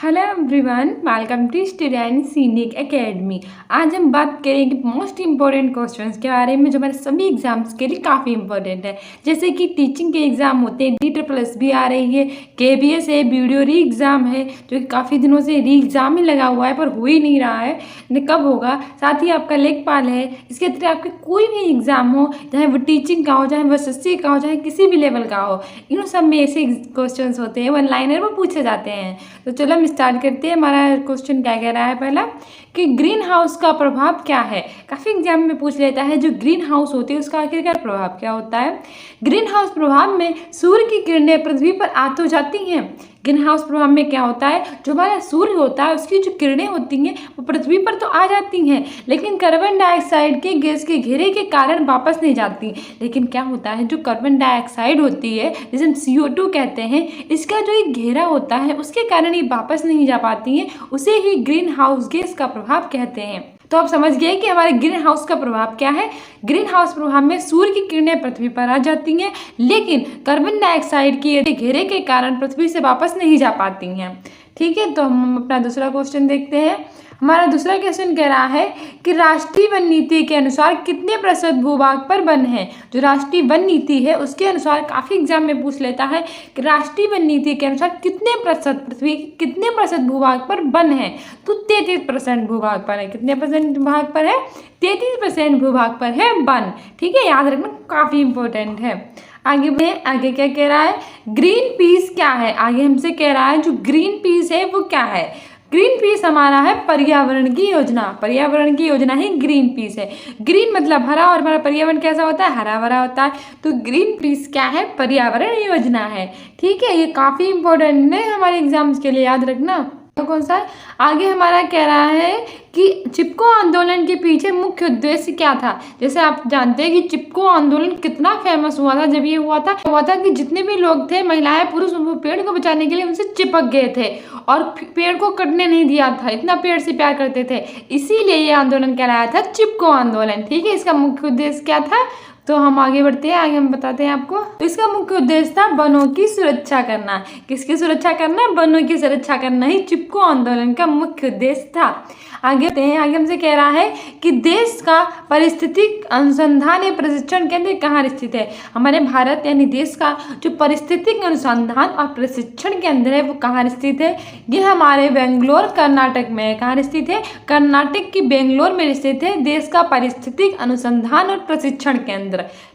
Hello everyone, welcome to student scenic academy. आज हम बात करेंगे मोस्ट इम्पोर्टेंट क्वेश्चंस के बारे में जो हमारे सभी एग्जाम्स के लिए काफ़ी इंपॉर्टेंट है। जैसे कि टीचिंग के एग्जाम होते हैं, DSSS आ रही है, KBS है, वीडियो री एग्ज़ाम है जो कि काफ़ी दिनों से री एग्ज़ाम ही लगा हुआ है पर हो ही नहीं रहा है, कब होगा। साथ ही आपका लेखपाल है। इसके अतिरिक्त आपके कोई भी एग्ज़ाम हो, चाहे वो टीचिंग का हो, चाहे वो SSC का हो, चाहे किसी भी लेवल का हो, इन सब में ऐसे क्वेश्चंस होते हैं, वन लाइनर वो पूछे जाते हैं। तो चलो हम स्टार्ट करते हैं। हमारा क्वेश्चन क्या कह रहा है पहला कि ग्रीन हाउस का प्रभाव क्या है। काफ़ी एग्जाम में पूछ लेता है जो ग्रीन हाउस होती है उसका आखिरकार प्रभाव क्या होता है। ग्रीन हाउस प्रभाव में सूर्य की किरणें पृथ्वी पर आ तो जाती हैं। ग्रीन हाउस प्रभाव में क्या होता है, जो हमारा सूर्य होता है उसकी जो किरणें होती हैं वो पृथ्वी पर तो आ जाती हैं, लेकिन कार्बन डाइऑक्साइड के गैस के घेरे के कारण वापस नहीं जाती। लेकिन क्या होता है, जो कार्बन डाइऑक्साइड होती है जिसे हम CO2 कहते हैं, इसका जो एक घेरा होता है उसके कारण ये वापस नहीं जा पाती हैं, उसे ही ग्रीन हाउस गैस का प्रभाव कहते हैं। तो आप समझ गए कि हमारे ग्रीन हाउस का प्रभाव क्या है। ग्रीन हाउस प्रभाव में सूर्य की किरणें पृथ्वी पर आ जाती हैं, लेकिन कार्बन डाइऑक्साइड के घेरे के कारण पृथ्वी से वापस नहीं जा पाती हैं। ठीक है, तो हम अपना दूसरा क्वेश्चन देखते हैं। हमारा दूसरा क्वेश्चन कह रहा है कि राष्ट्रीय वन नीति के अनुसार कितने प्रतिशत भूभाग पर वन है। जो राष्ट्रीय वन नीति है उसके अनुसार काफ़ी एग्जाम में पूछ लेता है कि राष्ट्रीय वन नीति के अनुसार कितने प्रतिशत पृथ्वी कितने प्रतिशत भूभाग पर वन है। तो 33% भूभाग पर है। कितने परसेंट भूभाग पर है? 33% भूभाग पर है वन। ठीक है, याद रखना, काफ़ी इंपॉर्टेंट है। आगे क्या कह रहा है, ग्रीन पीस क्या है। आगे हमसे कह रहा है जो ग्रीन पीस है वो क्या है। ग्रीन पीस हमारा है पर्यावरण की योजना। पर्यावरण की योजना ही ग्रीन पीस है। ग्रीन मतलब हरा, और हमारा पर्यावरण कैसा होता है, हरा भरा होता है। तो ग्रीन पीस क्या है, पर्यावरण योजना है। ठीक है, ये काफ़ी इंपॉर्टेंट है हमारे एग्जाम्स के लिए, याद रखना। तो कौन सा आगे हमारा कह रहा है कि चिपको आंदोलन के पीछे मुख्य उद्देश्य क्या था। जैसे आप जानते हैं कि चिपको आंदोलन कितना फेमस हुआ था। जब ये हुआ था कि जितने भी लोग थे, महिलाएं पुरुष, वो पेड़ को बचाने के लिए उनसे चिपक गए थे और पेड़ को कटने नहीं दिया था, इतना पेड़ से प्यार करते थे, इसीलिए ये आंदोलन कहलाया था चिपको आंदोलन। ठीक है, इसका मुख्य उद्देश्य क्या था। तो हम आगे बढ़ते हैं, आगे हम बताते हैं आपको। तो इसका मुख्य उद्देश्य था वनों की सुरक्षा करना। किसकी सुरक्षा करना? वनों की सुरक्षा करना ही चिपको आंदोलन का मुख्य उद्देश्य था। आगे हमसे कह रहा है कि देश का पारिस्थितिक अनुसंधान एवं प्रशिक्षण केंद्र कहाँ स्थित है। हमारे भारत यानी देश का जो पारिस्थितिक अनुसंधान और प्रशिक्षण केंद्र है वो कहाँ स्थित है। ये हमारे बेंगलोर कर्नाटक में है। कहाँ स्थित है? कर्नाटक की बेंगलोर में स्थित है देश का पारिस्थितिक अनुसंधान और प्रशिक्षण केंद्र।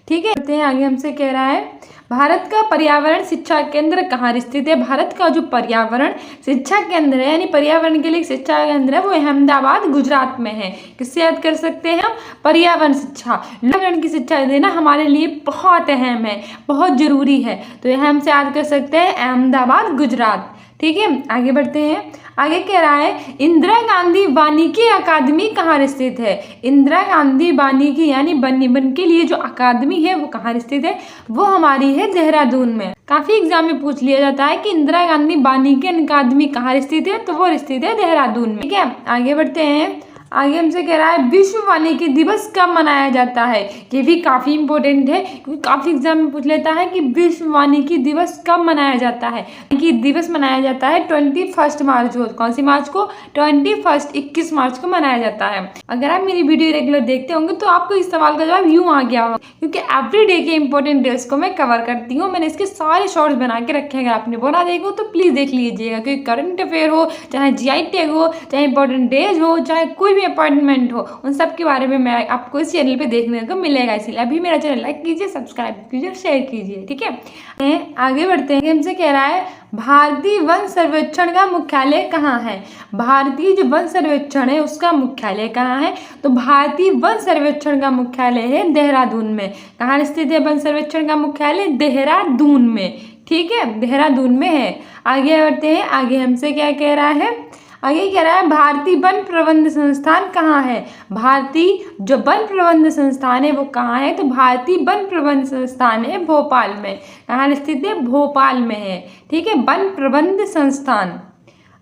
ठीक है, आगे हमसे कह रहा है भारत का पर्यावरण शिक्षा केंद्र कहाँ स्थित है। भारत का जो पर्यावरण शिक्षा केंद्र है यानी पर्यावरण के लिए शिक्षा केंद्र है वो अहमदाबाद गुजरात में है। किससे याद कर सकते हैं हम? पर्यावरण शिक्षा। पर्यावरण की शिक्षा देना हमारे लिए बहुत अहम है, बहुत जरूरी है। तो यह हमसे याद कर सकते हैं अहमदाबाद गुजरात। ठीक है, आगे बढ़ते हैं। आगे कह रहा है इंदिरा गांधी वानिकी अकादमी कहाँ स्थित है। इंदिरा गांधी वानिकी यानी वन के लिए जो अकादमी है वो कहाँ स्थित है। वो हमारी है देहरादून में। काफी एग्जाम में पूछ लिया जाता है कि इंदिरा गांधी वानिकी अकादमी कहाँ स्थित है, तो वो स्थित है देहरादून में। ठीक है, आगे बढ़ते हैं। आगे हमसे कह रहा है विश्व वानिकी दिवस कब मनाया जाता है। ये भी काफ़ी इंपॉर्टेंट है क्योंकि काफ़ी एग्जाम में पूछ लेता है कि विश्व वानिकी दिवस कब मनाया जाता है। वानिकी दिवस मनाया जाता है 21 मार्च को। कौन सी मार्च को? 21 मार्च को मनाया जाता है। अगर आप मेरी वीडियो रेगुलर देखते होंगे तो आपको इस सवाल का जवाब यूँ आ गया होगा, क्योंकि एवरीडे के इंपॉर्टेंट डेज को मैं कवर करती हूँ। मैंने इसके सारे शॉर्ट्स बना के रखे हैं, अगर आपने बना देखो तो प्लीज़ देख लीजिएगा, क्योंकि करंट अफेयर हो, चाहे GI टैग हो, चाहे इंपॉर्टेंट डेज हो, चाहे कोई भी अपॉइंटमेंट हो, उन सब के बारे में मैं आपको इस चैनल पे देखने को मिलेगा। इसलिए अभी मेरा चैनल लाइक कीजिए, सब्सक्राइब कीजिए, शेयर कीजिए। ठीक है, आगे बढ़ते हैं। हमसे कह रहा है भारतीय वन सर्वेक्षण का मुख्यालय कहाँ है। भारतीय जो वन सर्वेक्षण है उसका मुख्यालय कहाँ है। तो भारतीय वन सर्वेक्षण का मुख्यालय है देहरादून में। कहाँ स्थित है वन सर्वेक्षण का मुख्यालय? देहरादून में। ठीक है, देहरादून में है। आगे बढ़ते हैं। आगे हमसे क्या कह रहा है, आगे कह रहा है भारतीय वन प्रबंध संस्थान कहाँ है। भारतीय जो वन प्रबंध संस्थान है वो कहाँ है। तो भारतीय वन प्रबंध संस्थान है भोपाल में। कहाँ स्थित है? भोपाल में है। ठीक है, वन प्रबंध संस्थान।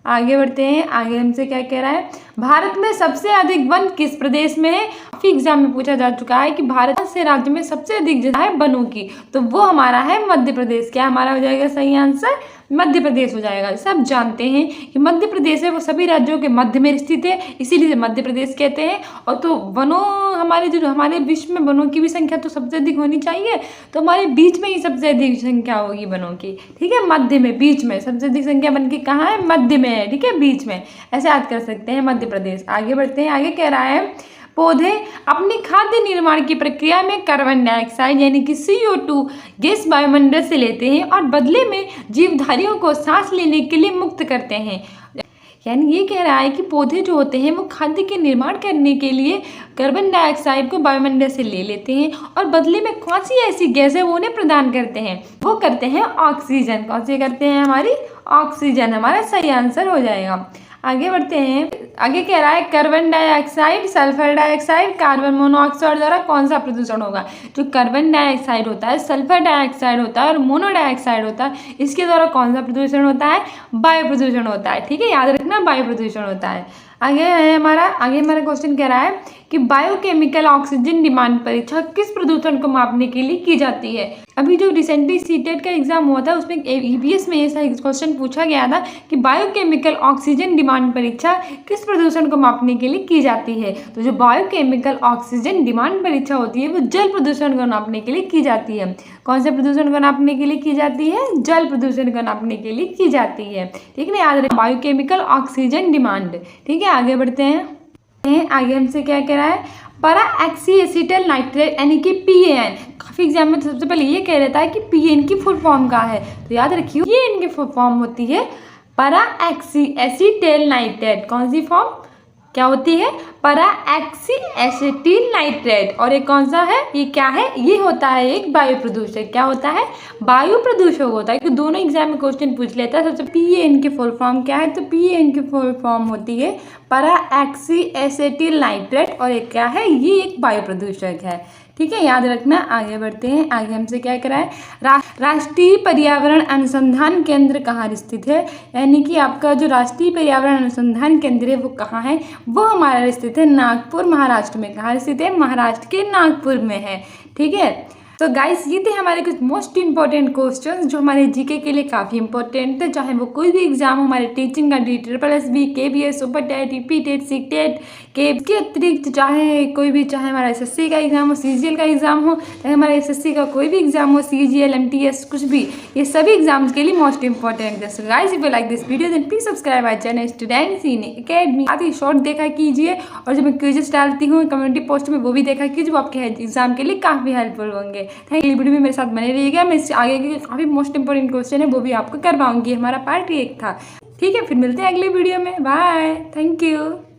आगे बढ़ते हैं। आगे हमसे क्या कह रहा है, भारत में सबसे अधिक वन किस प्रदेश में है। काफी एग्जाम में पूछा जा चुका है कि भारत से राज्य में सबसे अधिक जगह है वनों की, तो वो हमारा है मध्य प्रदेश। क्या हमारा हो जाएगा सही आंसर? मध्य प्रदेश हो जाएगा। सब जानते हैं कि मध्य प्रदेश है वो सभी राज्यों के मध्य में स्थित है, इसीलिए मध्य प्रदेश कहते हैं। और तो वनों हमारे विश्व में वनों की भी संख्या तो सबसे अधिक होनी चाहिए, तो हमारे बीच में ही सबसे अधिक संख्या होगी वनों की, ठीक है, मध्य में, बीच में सबसे अधिक संख्या बन के कहाँ है, मध्य में है, ठीक है, बीच में, ऐसे याद कर सकते हैं मध्य प्रदेश। आगे बढ़ते हैं, आगे कह रहा है पौधे अपनी खाद्य निर्माण की प्रक्रिया में कार्बन डाइऑक्साइड यानी कि CO2 गैस वायुमंडल से लेते हैं और बदले में जीवधारियों को सांस लेने के लिए मुक्त करते हैं। यानी ये कह रहा है कि पौधे जो होते हैं वो खाद्य के निर्माण करने के लिए कार्बन डाइऑक्साइड को वायुमंडल से ले लेते हैं और बदले में कौन सी ऐसी गैस है वो उन्हें प्रदान करते हैं, वो करते हैं ऑक्सीजन। कौन सी करते हैं, हमारी ऑक्सीजन, हमारा सही आंसर हो जाएगा। आगे बढ़ते हैं, आगे कह रहा है carbon dioxide, sulphur dioxide, carbon monoxide द्वारा कौन सा प्रदूषण होगा। जो कार्बन डाइऑक्साइड होता है, सल्फर डाइऑक्साइड होता है और मोनो डाइऑक्साइड होता है, इसके द्वारा कौन सा प्रदूषण होता है, वायु प्रदूषण होता है, ठीक है, याद रखना वायु प्रदूषण होता है। आगे हमारा क्वेश्चन कह रहा है कि बायोकेमिकल ऑक्सीजन डिमांड परीक्षा किस प्रदूषण को मापने के लिए की जाती है। अभी जो रिसेंटली सीटेट का एग्जाम हुआ था उसमें EVS में ऐसा क्वेश्चन पूछा गया था कि बायोकेमिकल ऑक्सीजन डिमांड परीक्षा किस प्रदूषण को मापने के लिए की जाती है। तो जो बायोकेमिकल ऑक्सीजन डिमांड परीक्षा होती है वो जल प्रदूषण को नापने के लिए की जाती है। कौन से प्रदूषण को नापने के लिए की जाती है, जल प्रदूषण को नापने के लिए की जाती है, ठीक है, याद रखें बायोकेमिकल ऑक्सीजन डिमांड, ठीक है। आगे बढ़ते हैं, आगे हमसे क्या कह रहा है, पैरा एक्सीएसिटल नाइट्रेट यानी कि PAN। काफ़ी एग्जाम में तो सबसे पहले ये कह रहता है कि PAN की फुल फॉर्म क्या है, तो याद रखिए PAN की फुल फॉर्म होती है पैरा एक्सीएसिटल नाइट्रेट। कौन सी फॉर्म क्या होती है, पैरा एक्सीएसिटिल नाइट्रेट। और ये कौन सा है, ये क्या है, ये होता है एक वायु प्रदूषक। क्या होता है, वायु प्रदूषक होता है, क्योंकि दोनों एग्जाम में क्वेश्चन पूछ लेता है। सबसे PAN की फुल फॉर्म क्या है, तो PAN की फुल फॉर्म होती है पैरा एक्सीएसिटिल नाइट्रेट और ये क्या है, ये एक वायु प्रदूषक है, ठीक है, याद रखना। आगे बढ़ते हैं, आगे हमसे क्या करा है, राष्ट्रीय पर्यावरण अनुसंधान केंद्र कहाँ स्थित है। यानी कि आपका जो राष्ट्रीय पर्यावरण अनुसंधान केंद्र है वो कहाँ है, वो हमारा स्थित है नागपुर, महाराष्ट्र में। कहाँ स्थित है, महाराष्ट्र के नागपुर में है, ठीक है। तो गाइस ये थे हमारे कुछ मोस्ट इंपॉर्टेंट क्वेश्चंस जो हमारे जीके के लिए काफ़ी इंपॉर्टेंट थे, चाहे वो कोई भी एग्जाम हमारे टीचिंग का DSSB, KBS, सुपर टेट, ईपीटेट, सीटेट के अतिरिक्त चाहे कोई भी, चाहे हमारा SSC का एग्जाम हो, CGL का एग्जाम हो, चाहे हमारा SSC का कोई भी एग्जाम हो, CGL, MTS, कुछ भी, ये सभी एग्जाम्स के लिए मोस्ट इंपॉर्टेंट है। So guys if you like this video then please subscribe our channel student scenic academy. आती शॉर्ट देखा कीजिए और जो मैं क्विजेस डालती हूँ कम्युनिटी पोस्ट में वो भी देखा कीजिए, जो आपके एग्जाम के लिए काफ़ी हेल्पफुल होंगे। थैंक यू, वीडियो में मेरे साथ बने रहिएगा। मैं इससे आगे के काफ़ी मोस्ट इंपॉर्टेंट क्वेश्चन है वो भी आपको करवाऊंगी। हमारा पार्ट 1 था, ठीक है। फिर मिलते हैं अगले वीडियो में, बाय, थैंक यू।